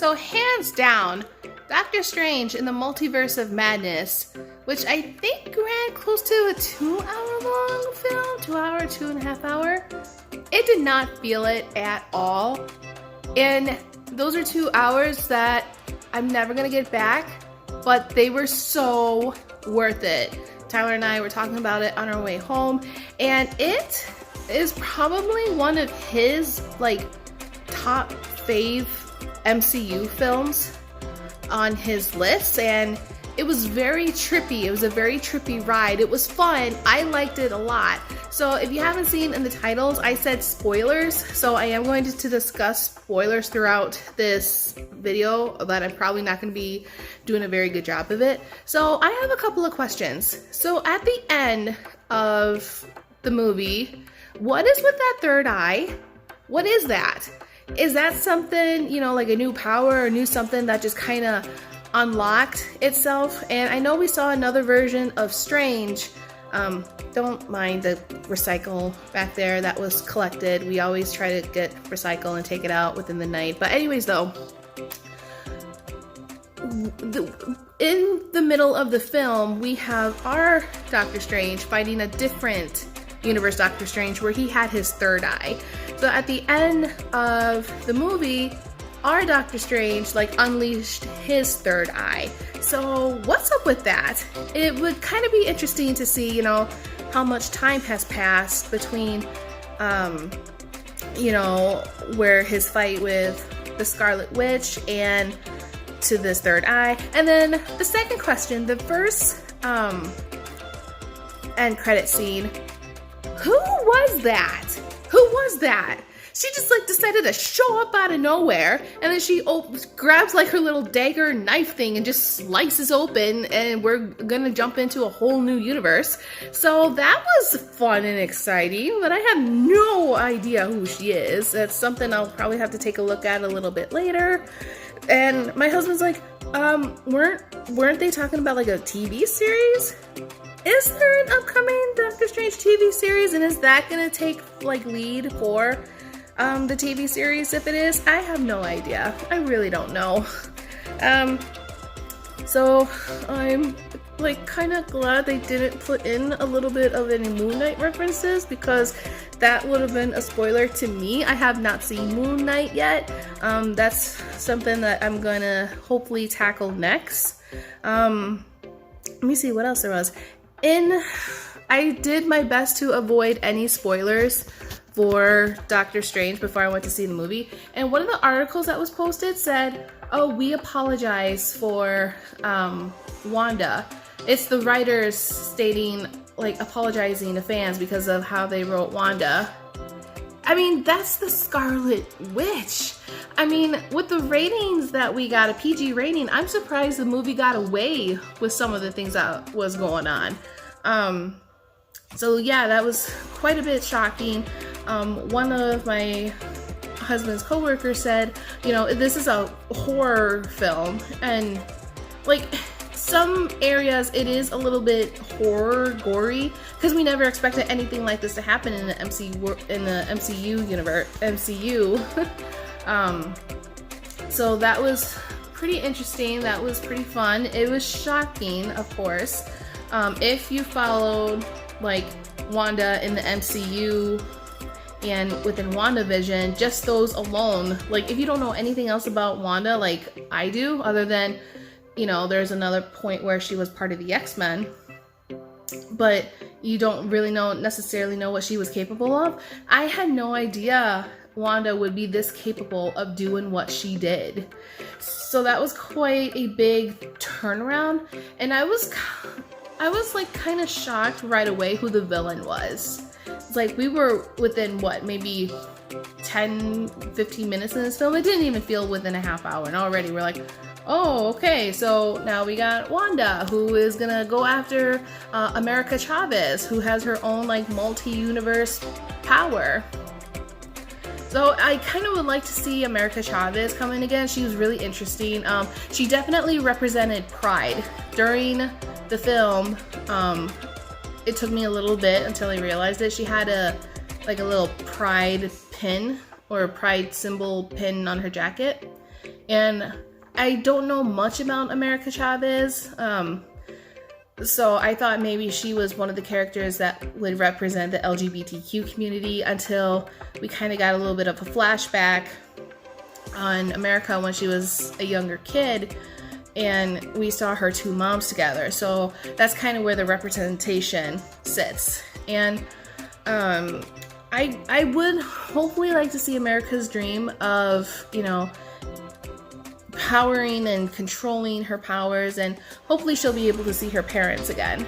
So hands down, Doctor Strange in the Multiverse of Madness, which I think ran close to a 2-hour long film, 2.5 hour. It did not feel it at all. And those are 2 hours that I'm never gonna get back, but they were so worth it. Tyler and I were talking about it on our way home, and it is probably one of his like top fave MCU films on his list, and it was very trippy. It was a very trippy ride. It was fun. I liked it a lot. So if you haven't seen in the titles, I said spoilers. So I am going to discuss spoilers throughout this video, but I'm probably not going to be doing a very good job of it. So I have a couple of questions. So at the end of the movie, what is with that third eye? What is that? Is that something, you know, like a new power or new something that just kind of unlocked itself? And I know we saw another version of Strange. Don't mind the recycle back there that was collected. We always try to get recycle and take it out within the night. But anyways though, in the middle of the film, we have our Doctor Strange fighting a different universe Doctor Strange where he had his third eye. So at the end of the movie, our Doctor Strange like unleashed his third eye. So what's up with that? It would kind of be interesting to see, you know, how much time has passed between, you know, where his fight with the Scarlet Witch and to this third eye. And then the second question, the first end credit scene, who was that? Who was that? She just like decided to show up out of nowhere, and then she grabs like her little dagger knife thing and just slices open, and we're gonna jump into a whole new universe. So that was fun and exciting, but I have no idea who she is. That's something I'll probably have to take a look at a little bit later. And my husband's like, weren't they talking about like a TV series? Is there an upcoming Doctor Strange TV series, and is that gonna take like lead for the TV series? If it is, I have no idea. I really don't know. So I'm like kind of glad they didn't put in a little bit of any Moon Knight references, because that would have been a spoiler to me. I have not seen Moon Knight yet. That's something that I'm gonna hopefully tackle next. Let me see what else there was. I did my best to avoid any spoilers for Doctor Strange before I went to see the movie. And one of the articles that was posted said, oh, we apologize for Wanda. It's the writers stating, like, apologizing to fans because of how they wrote Wanda. I mean, that's the Scarlet Witch. I mean, with the ratings that we got, a PG rating, I'm surprised the movie got away with some of the things that was going on. So yeah, that was quite a bit shocking. One of my husband's coworkers said, you know, this is a horror film, and like some areas it is a little bit horror gory, because we never expected anything like this to happen in the MCU universe, so that was pretty interesting. That was pretty fun. It was shocking, of course. If you followed like Wanda in the MCU and within WandaVision, just those alone, like if you don't know anything else about Wanda like I do, other than, you know, there's another point where she was part of the X-Men, but you don't really necessarily know what she was capable of. I had no idea Wanda would be this capable of doing what she did. So that was quite a big turnaround, and I was like kind of shocked right away who the villain was. It's like we were within what, maybe 10-15 minutes in this film. It didn't even feel within a half hour, and already we're like, oh, okay, so now we got Wanda, who is gonna go after America Chavez, who has her own like multi-universe power. So I kind of would like to see America Chavez come in again. She was really interesting. She definitely represented pride during the film. It took me a little bit until I realized it. She had a little pride pin, or a pride symbol pin on her jacket, And I don't know much about America Chavez, so I thought maybe she was one of the characters that would represent the LGBTQ community until we kind of got a little bit of a flashback on America when she was a younger kid and we saw her two moms together. So that's kind of where the representation sits. And I would hopefully like to see America's dream of, you know, powering and controlling her powers, and hopefully she'll be able to see her parents again.